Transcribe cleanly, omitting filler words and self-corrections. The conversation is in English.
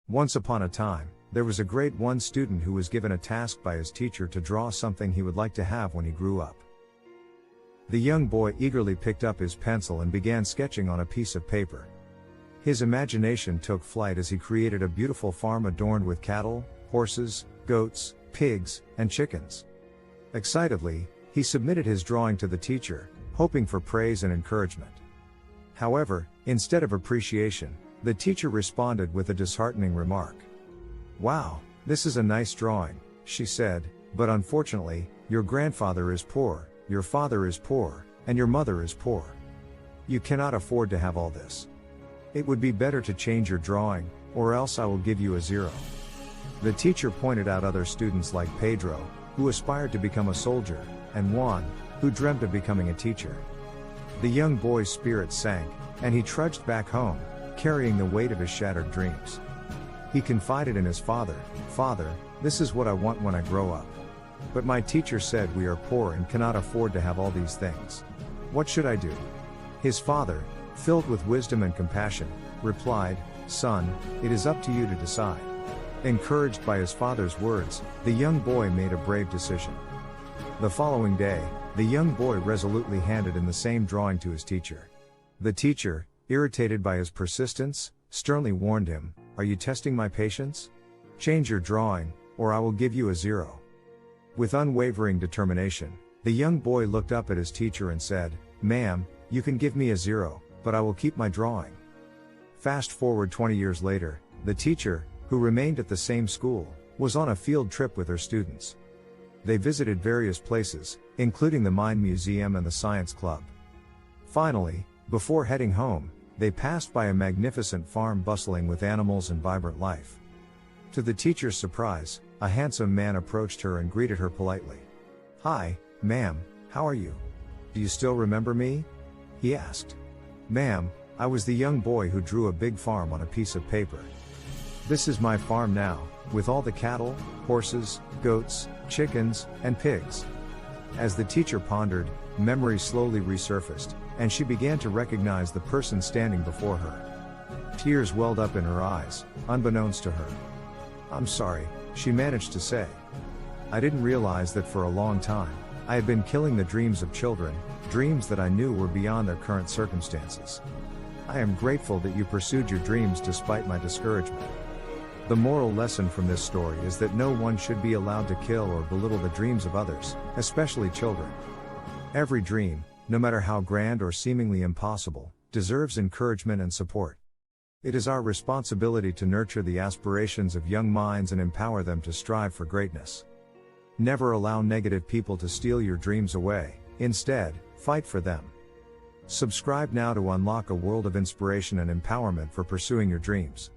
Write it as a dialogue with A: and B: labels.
A: Once upon a time, there was a grade 1 student who was given a task by his teacher to draw something he would like to have when he grew up. The young boy eagerly picked up his pencil and began sketching on a piece of paper. His imagination took flight as he created a beautiful farm adorned with cattle, horses, goats, pigs, and chickens. Excitedly, he submitted his drawing to the teacher, hoping for praise and encouragement. However, instead of appreciation, the teacher responded with a disheartening remark. "Wow, this is a nice drawing," she said, "but unfortunately, your grandfather is poor, your father is poor, and your mother is poor. You cannot afford to have all this. It would be better to change your drawing, or else I will give you a 0. The teacher pointed out other students like Pedro, who aspired to become a soldier, and Juan, who dreamt of becoming a teacher. The young boy's spirit sank, and he trudged back home, carrying the weight of his shattered dreams. He confided in his father, "Father, this is what I want when I grow up. But my teacher said we are poor and cannot afford to have all these things. What should I do?" His father, filled with wisdom and compassion, replied, "Son, it is up to you to decide." Encouraged by his father's words, the young boy made a brave decision. The following day, the young boy resolutely handed in the same drawing to his teacher. The teacher, irritated by his persistence, sternly warned him, "Are you testing my patience? Change your drawing, or I will give you a 0. With unwavering determination, the young boy looked up at his teacher and said, "Ma'am, you can give me a 0, but I will keep my drawing." Fast forward 20 years later, the teacher, who remained at the same school, was on a field trip with her students. They visited various places, including the Mine Museum and the Science Club. Finally, before heading home, they passed by a magnificent farm bustling with animals and vibrant life. To the teacher's surprise, a handsome man approached her and greeted her politely. "Hi, ma'am, how are you? Do you still remember me?" he asked. "Ma'am, I was the young boy who drew a big farm on a piece of paper. This is my farm now, with all the cattle, horses, goats, chickens, and pigs." As the teacher pondered, memories slowly resurfaced, and she began to recognize the person standing before her. Tears welled up in her eyes, unbeknownst to her. "I'm sorry," she managed to say. "I didn't realize that for a long time, I had been killing the dreams of children, dreams that I knew were beyond their current circumstances. I am grateful that you pursued your dreams despite my discouragement." The moral lesson from this story is that no one should be allowed to kill or belittle the dreams of others, especially children. Every dream, no matter how grand or seemingly impossible, deserves encouragement and support. It is our responsibility to nurture the aspirations of young minds and empower them to strive for greatness. Never allow negative people to steal your dreams away, instead, fight for them. Subscribe now to unlock a world of inspiration and empowerment for pursuing your dreams.